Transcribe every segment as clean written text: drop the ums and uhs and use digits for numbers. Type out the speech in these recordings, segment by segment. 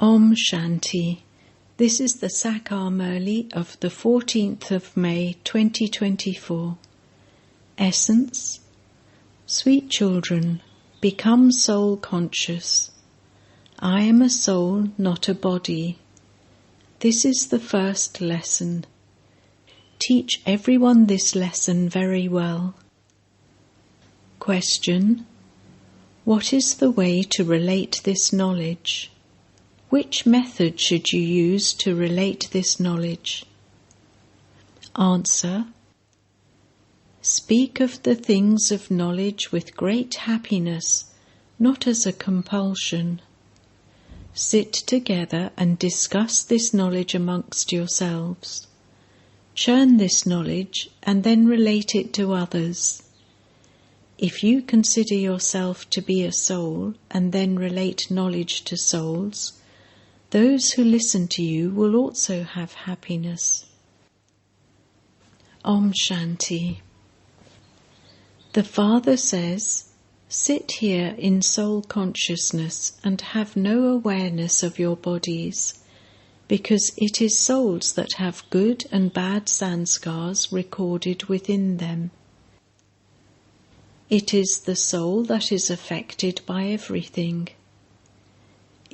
Om Shanti. This is the Sakar Murli of the 14th of May 2024. Essence. Sweet children, become soul conscious. I am a soul, not a body. This is the first lesson. Teach everyone this lesson very well. Question. What is the way to relate this knowledge? Which method should you use to relate this knowledge? Answer. Speak of the things of knowledge with great happiness, not as a compulsion. Sit together and discuss this knowledge amongst yourselves. Churn this knowledge and then relate it to others. If you consider yourself to be a soul and then relate knowledge to souls, those who listen to you will also have happiness. Om Shanti. The Father says, sit here in soul consciousness and have no awareness of your bodies, because it is souls that have good and bad sanskars recorded within them. It is the soul that is affected by everything.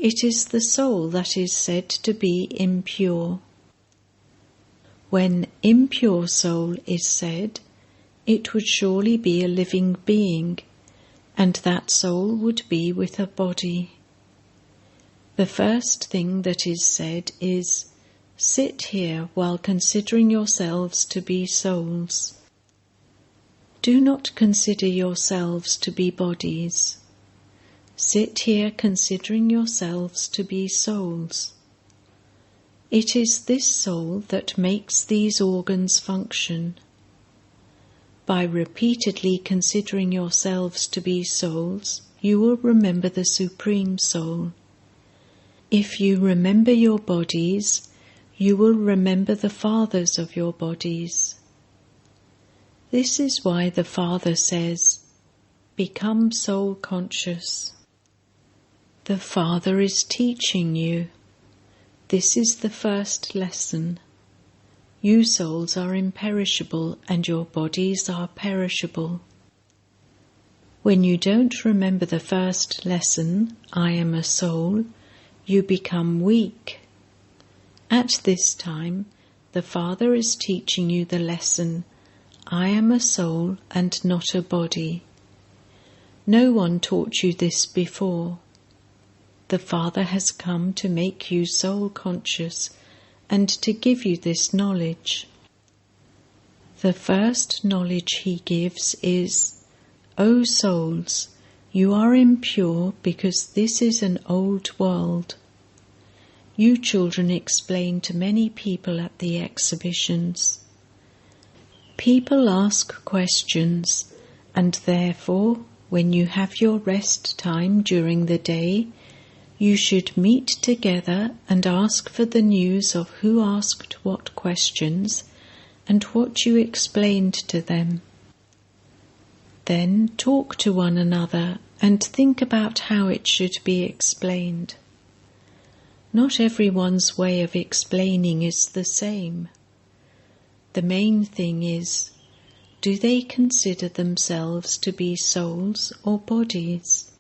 It is the soul that is said to be impure. When impure soul is said, it would surely be a living being, and that soul would be with a body. The first thing that is said is, sit here while considering yourselves to be souls. Do not consider yourselves to be bodies. Sit here considering yourselves to be souls. It is this soul that makes these organs function. By repeatedly considering yourselves to be souls, you will remember the Supreme Soul. If you remember your bodies, you will remember the fathers of your bodies. This is why the Father says, become soul conscious. The Father is teaching you. This is the first lesson. You souls are imperishable and your bodies are perishable. When you don't remember the first lesson, I am a soul, you become weak. At this time, the Father is teaching you the lesson, I am a soul and not a body. No one taught you this before. The Father has come to make you soul conscious and to give you this knowledge. The first knowledge He gives is, O souls, you are impure because this is an old world. You children explain to many people at the exhibitions. People ask questions, and therefore, when you have your rest time during the day, you should meet together and ask for the news of who asked what questions and what you explained to them. Then talk to one another and think about how it should be explained. Not everyone's way of explaining is the same. The main thing is, do they consider themselves to be souls or bodies?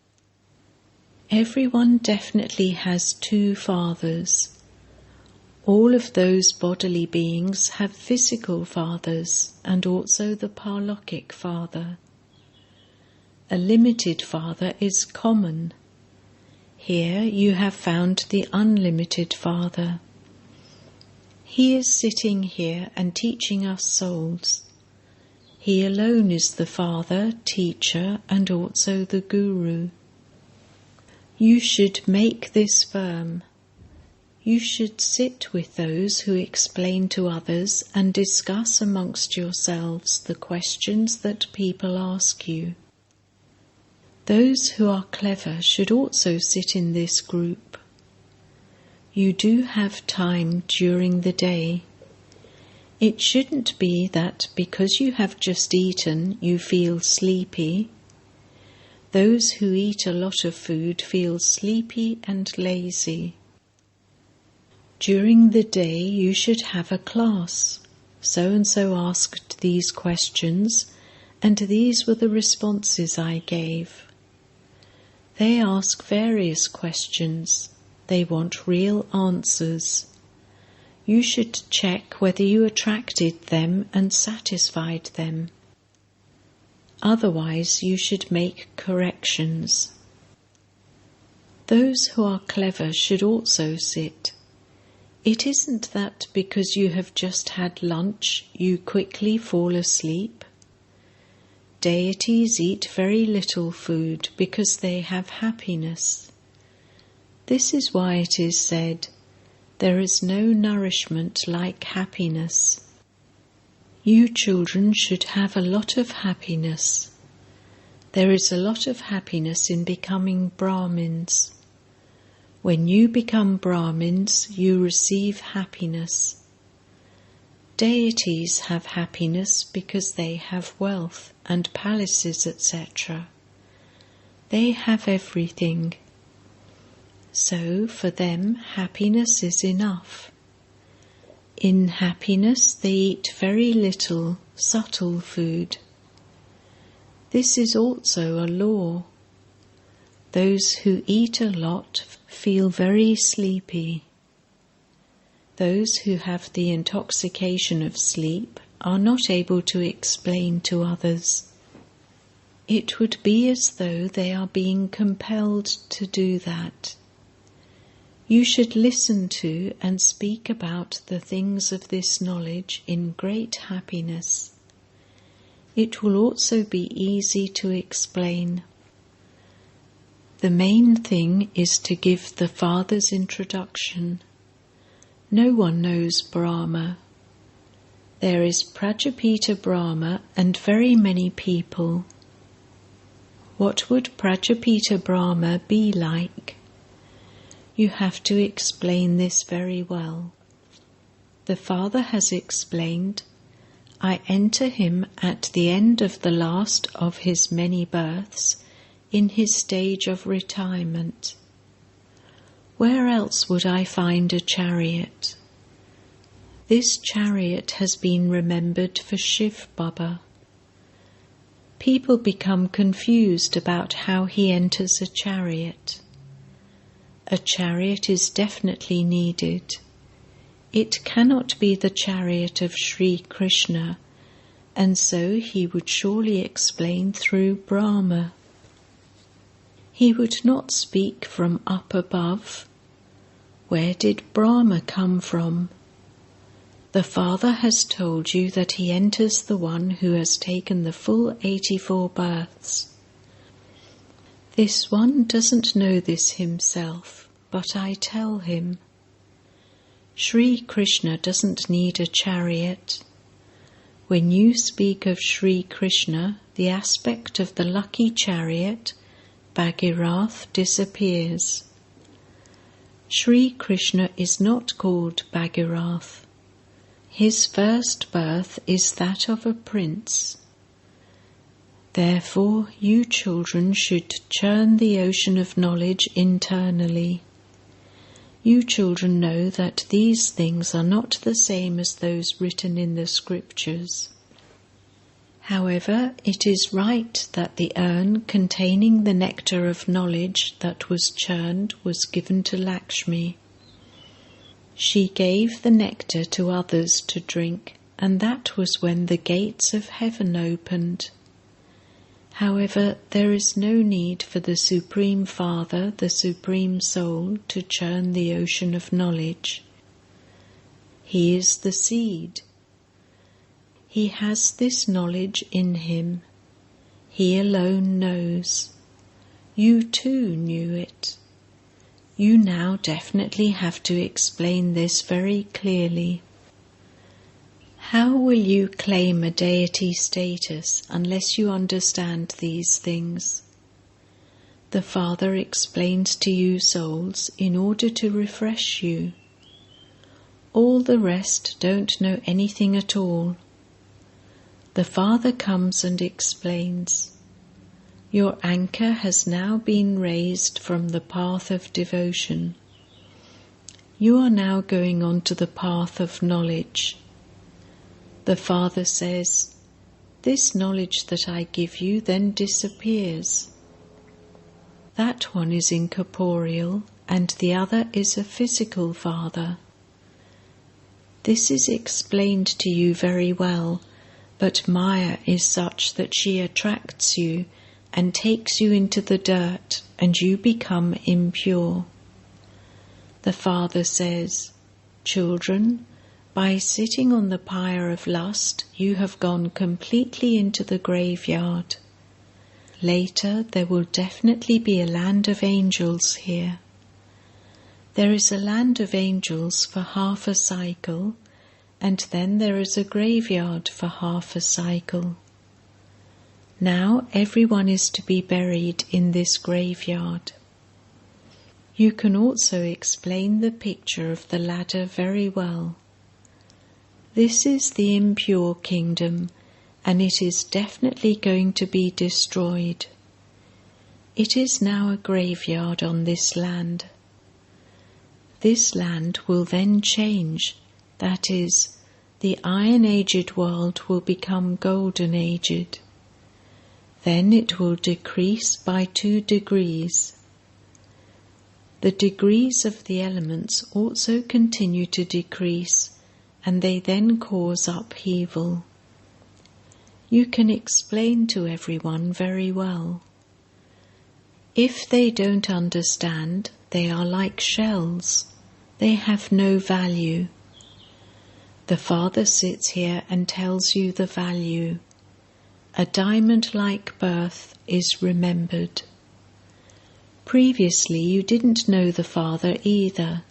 Everyone definitely has two fathers. All of those bodily beings have physical fathers and also the parlokic father. A limited father is common. Here you have found the unlimited Father. He is sitting here and teaching us souls. He alone is the Father, teacher, and also the Guru. You should make this firm. You should sit with those who explain to others and discuss amongst yourselves the questions that people ask you. Those who are clever should also sit in this group. You do have time during the day. It shouldn't be that because you have just eaten you feel sleepy. Those who eat a lot of food feel sleepy and lazy. During the day you should have a class. So-and-so asked these questions, and these were the responses I gave. They ask various questions. They want real answers. You should check whether you attracted them and satisfied them. Otherwise, you should make corrections. Those who are clever should also sit. It isn't that because you have just had lunch you quickly fall asleep. Deities eat very little food because they have happiness. This is why it is said, there is no nourishment like happiness. You children should have a lot of happiness. There is a lot of happiness in becoming Brahmins. When you become Brahmins, you receive happiness. Deities have happiness because they have wealth and palaces, etc. They have everything. So, for them, happiness is enough. In happiness, they eat very little, subtle food. This is also a law. Those who eat a lot feel very sleepy. Those who have the intoxication of sleep are not able to explain to others. It would be as though they are being compelled to do that. You should listen to and speak about the things of this knowledge in great happiness. It will also be easy to explain. The main thing is to give the Father's introduction. No one knows Brahma. There is Prajapita Brahma and very many people. What would Prajapita Brahma be like? You have to explain this very well. The Father has explained, I enter him at the end of the last of his many births, in his stage of retirement. Where else would I find a chariot? This chariot has been remembered for Shiv Baba. People become confused about how he enters a chariot. A chariot is definitely needed. It cannot be the chariot of Sri Krishna, and so he would surely explain through Brahma. He would not speak from up above. Where did Brahma come from? The Father has told you that he enters the one who has taken the full 84 births. This one doesn't know this himself, but I tell him. Sri Krishna doesn't need a chariot. When you speak of Sri Krishna, the aspect of the lucky chariot, Bhagirath, disappears. Sri Krishna is not called Bhagirath. His first birth is that of a prince. Therefore, you children should churn the ocean of knowledge internally. You children know that these things are not the same as those written in the scriptures. However, it is right that the urn containing the nectar of knowledge that was churned was given to Lakshmi. She gave the nectar to others to drink, and that was when the gates of heaven opened. However, there is no need for the Supreme Father, the Supreme Soul, to churn the ocean of knowledge. He is the seed. He has this knowledge in him. He alone knows. You too knew it. You now definitely have to explain this very clearly. How will you claim a deity status unless you understand these things? The Father explains to you souls in order to refresh you. All the rest don't know anything at all. The Father comes and explains. Your anchor has now been raised from the path of devotion. You are now going on to the path of knowledge. The Father says, "This knowledge that I give you then disappears. That one is incorporeal, and the other is a physical father." This is explained to you very well, but Maya is such that she attracts you and takes you into the dirt, and you become impure. The Father says, "Children, by sitting on the pyre of lust, you have gone completely into the graveyard. Later there will definitely be a land of angels here. There is a land of angels for half a cycle, and then there is a graveyard for half a cycle. Now everyone is to be buried in this graveyard." You can also explain the picture of the ladder very well. This is the impure kingdom, and it is definitely going to be destroyed. It is now a graveyard on this land. This land will then change, that is, the iron-aged world will become golden-aged. Then it will decrease by 2 degrees. The degrees of the elements also continue to decrease, and they then cause upheaval. You can explain to everyone very well. If they don't understand, they are like shells. They have no value. The Father sits here and tells you the value. A diamond-like birth is remembered. Previously you didn't know the Father either.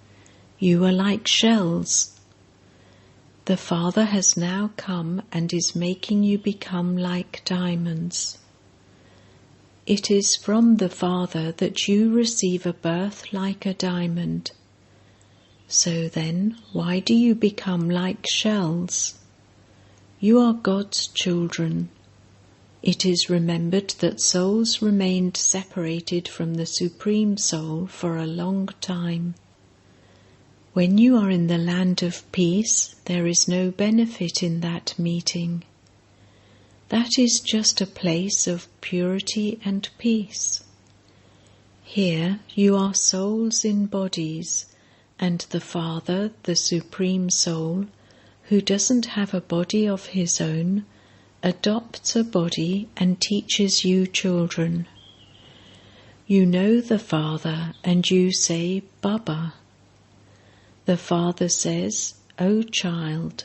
You were like shells. The Father has now come and is making you become like diamonds. It is from the Father that you receive a birth like a diamond. So then, why do you become like shells? You are God's children. It is remembered that souls remained separated from the Supreme Soul for a long time. When you are in the land of peace, there is no benefit in that meeting. That is just a place of purity and peace. Here you are souls in bodies, and the Father, the Supreme Soul, who doesn't have a body of his own, adopts a body and teaches you children. You know the Father and you say, "Baba." The Father says, "O child."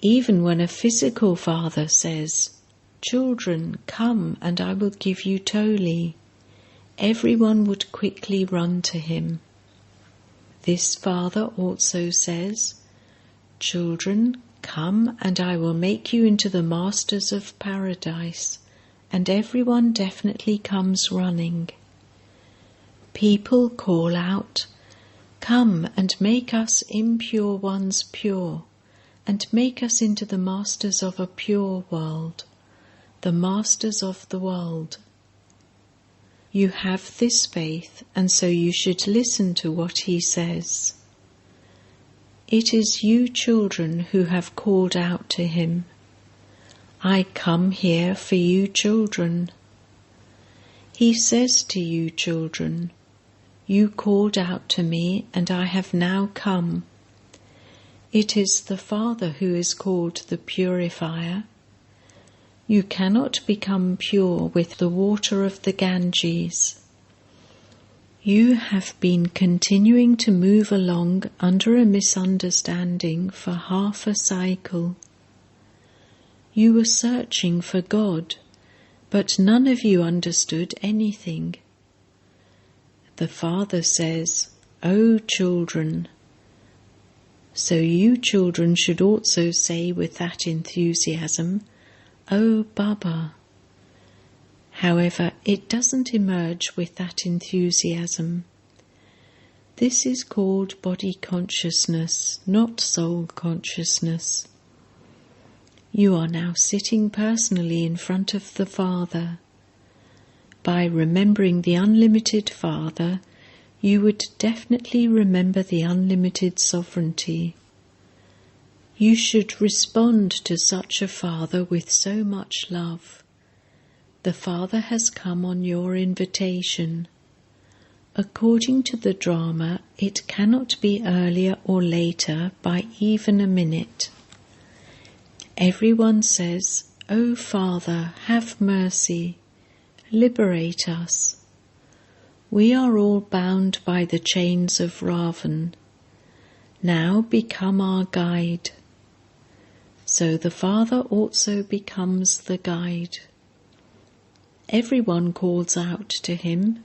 Even when a physical father says, "Children, come and I will give you Toli," everyone would quickly run to him. This Father also says, "Children, come and I will make you into the masters of paradise," and everyone definitely comes running. People call out, "Come and make us impure ones pure, and make us into the masters of a pure world, the masters of the world." You have this faith, and so you should listen to what he says. It is you children who have called out to him. "I come here for you children." He says to you children, "You called out to me and I have now come." It is the Father who is called the Purifier. You cannot become pure with the water of the Ganges. You have been continuing to move along under a misunderstanding for half a cycle. You were searching for God, but none of you understood anything. The Father says, "O children." So you children should also say with that enthusiasm, "O Baba." However, it doesn't emerge with that enthusiasm. This is called body consciousness, not soul consciousness. You are now sitting personally in front of the Father. By remembering the unlimited Father, you would definitely remember the unlimited sovereignty. You should respond to such a Father with so much love. The Father has come on your invitation. According to the drama, it cannot be earlier or later by even a minute. Everyone says, "O Father, have mercy, liberate us." We are all bound by the chains of Ravan. Now become our guide. So the Father also becomes the guide. Everyone calls out to him,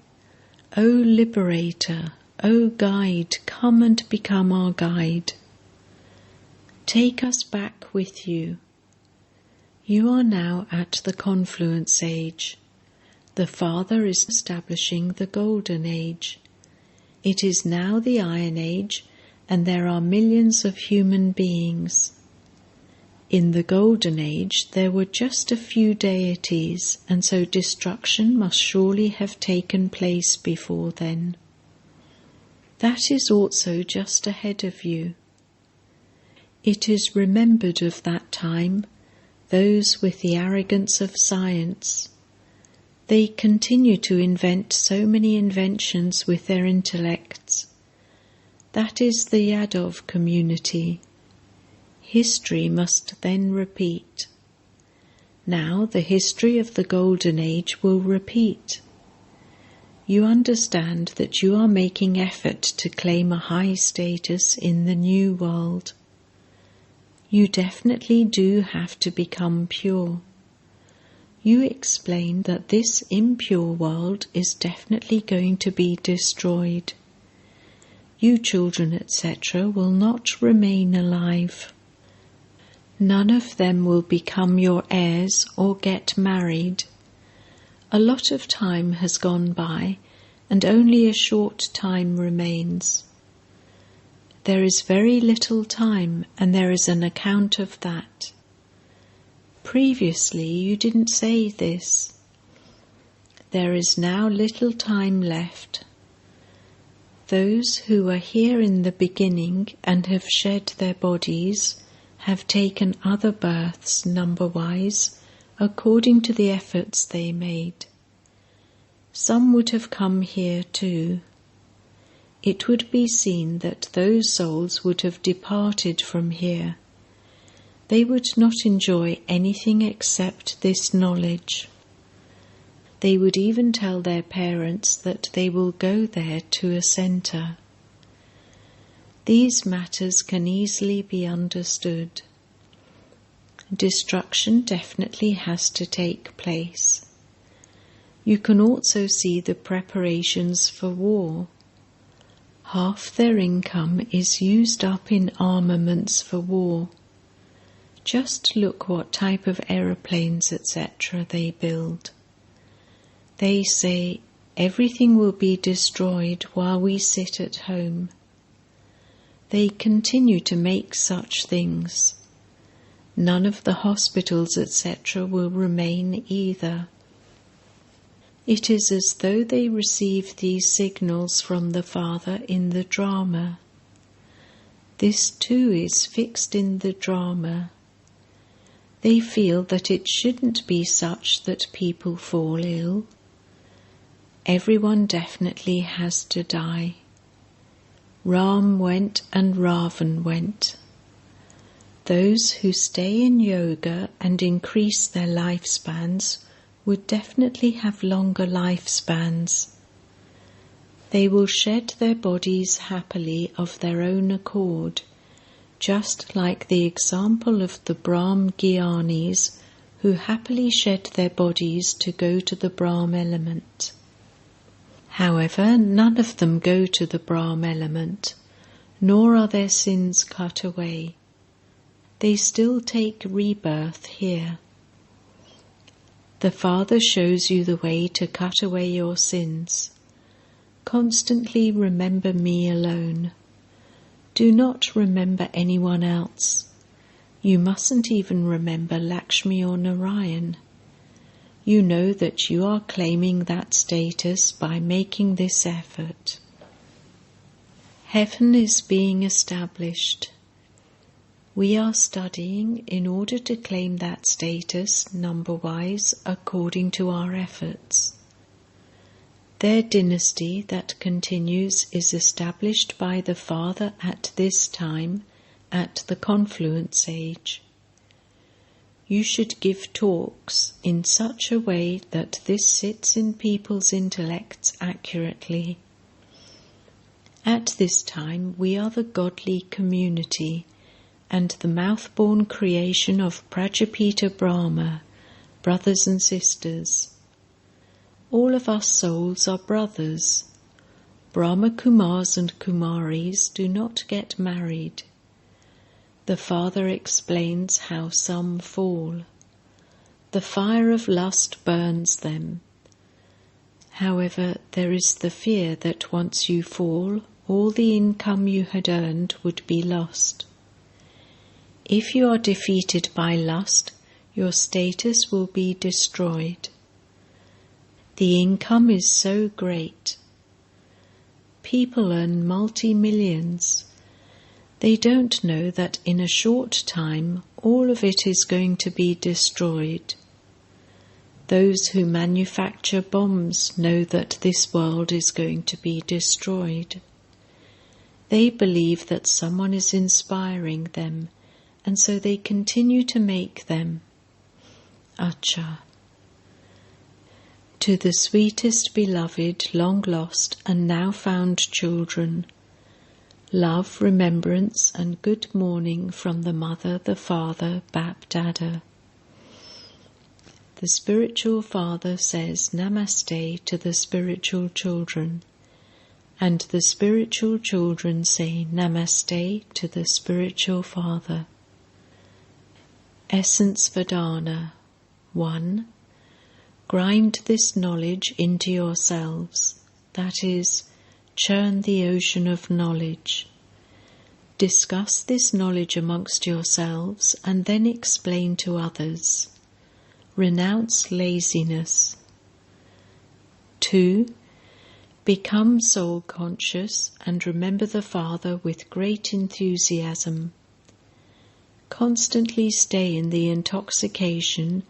"O Liberator, O Guide, come and become our guide. Take us back with you." You are now at the confluence age. The Father is establishing the Golden Age. It is now the Iron Age, and there are millions of human beings. In the Golden Age there were just a few deities, and so destruction must surely have taken place before then. That is also just ahead of you. It is remembered of that time, those with the arrogance of science. They continue to invent so many inventions with their intellects. That is the Yadov community. History must then repeat. Now the history of the Golden Age will repeat. You understand that you are making effort to claim a high status in the new world. You definitely do have to become pure. You explain that this impure world is definitely going to be destroyed. You children, etc., will not remain alive. None of them will become your heirs or get married. A lot of time has gone by, and only a short time remains. There is very little time, and there is an account of that. Previously you didn't say this. There is now little time left. Those who were here in the beginning and have shed their bodies have taken other births number-wise according to the efforts they made. Some would have come here too. It would be seen that those souls would have departed from here. They would not enjoy anything except this knowledge. They would even tell their parents that they will go there to a center. These matters can easily be understood. Destruction definitely has to take place. You can also see the preparations for war. Half their income is used up in armaments for war. Just look what type of aeroplanes, etc. they build. They say, everything will be destroyed while we sit at home. They continue to make such things. None of the hospitals, etc. will remain either. It is as though they receive these signals from the Father in the drama. This too is fixed in the drama. They feel that it shouldn't be such that people fall ill. Everyone definitely has to die. Ram went and Ravan went. Those who stay in yoga and increase their lifespans would definitely have longer lifespans. They will shed their bodies happily of their own accord, just like the example of the Brahma Kumaris who happily shed their bodies to go to the Brahma element. However, none of them go to the Brahma element, nor are their sins cut away. They still take rebirth here. The Father shows you the way to cut away your sins. Constantly remember me alone. Do not remember anyone else. You mustn't even remember Lakshmi or Narayan. You know that you are claiming that status by making this effort. Heaven is being established. We are studying in order to claim that status number-wise according to our efforts. Their dynasty that continues is established by the Father at this time, at the confluence age. You should give talks in such a way that this sits in people's intellects accurately. At this time we are the godly community and the mouth-born creation of Prajapita Brahma, brothers and sisters. All of us souls are brothers. Brahma Kumaris and Kumaris do not get married. The Father explains how some fall. The fire of lust burns them. However, there is the fear that once you fall, all the income you had earned would be lost. If you are defeated by lust, your status will be destroyed. The income is so great. People earn multi-millions. They don't know that in a short time all of it is going to be destroyed. Those who manufacture bombs know that this world is going to be destroyed. They believe that someone is inspiring them, and so they continue to make them. Acha. To the sweetest beloved, long lost and now found children, love, remembrance and good morning from the Mother, the Father, Bap Dada. The spiritual father says Namaste to the spiritual children, and the spiritual children say Namaste to the spiritual father. Essence Vedana 1. Grind this knowledge into yourselves, that is, churn the ocean of knowledge. Discuss this knowledge amongst yourselves and then explain to others. Renounce laziness. 2. Become soul conscious and remember the Father with great enthusiasm. Constantly stay in the intoxication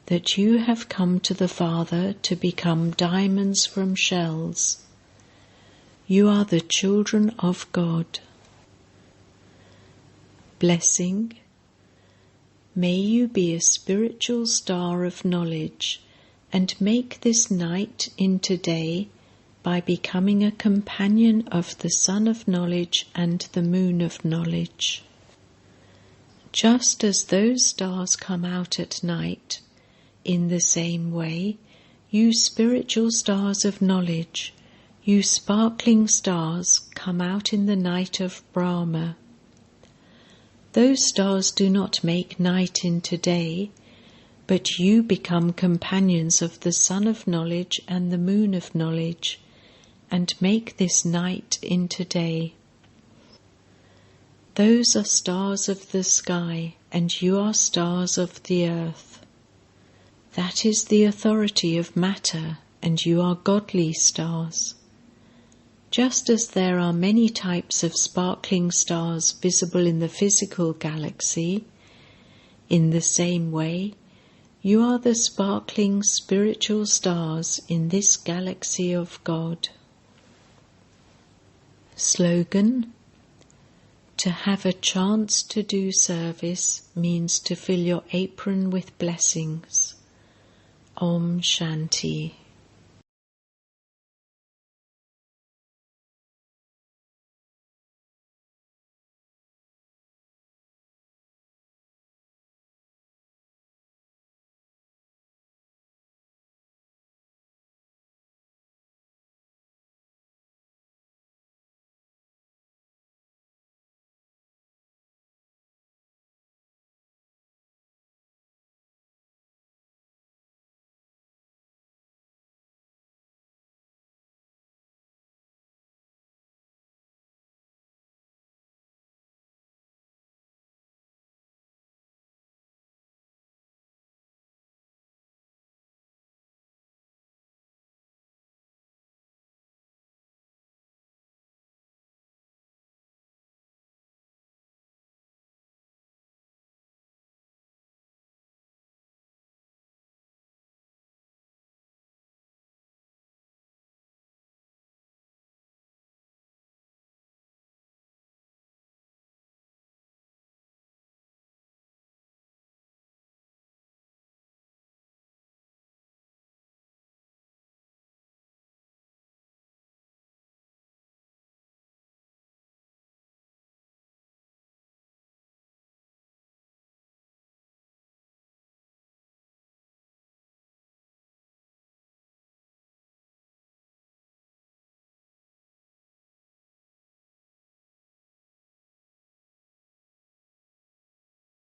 that you have come to the Father to become diamonds from shells. You are the children of God. Blessing. May you be a spiritual star of knowledge and make this night into day by becoming a companion of the Sun of Knowledge and the Moon of Knowledge. Just as those stars come out at night, in the same way, you spiritual stars of knowledge, you sparkling stars, come out in the night of Brahma. Those stars do not make night into day, but you become companions of the Sun of Knowledge and the Moon of Knowledge, and make this night into day. Those are stars of the sky, and you are stars of the earth. That is the authority of matter, and you are godly stars. Just as there are many types of sparkling stars visible in the physical galaxy, in the same way, you are the sparkling spiritual stars in this galaxy of God. Slogan: to have a chance to do service means to fill your apron with blessings. Om Shanti.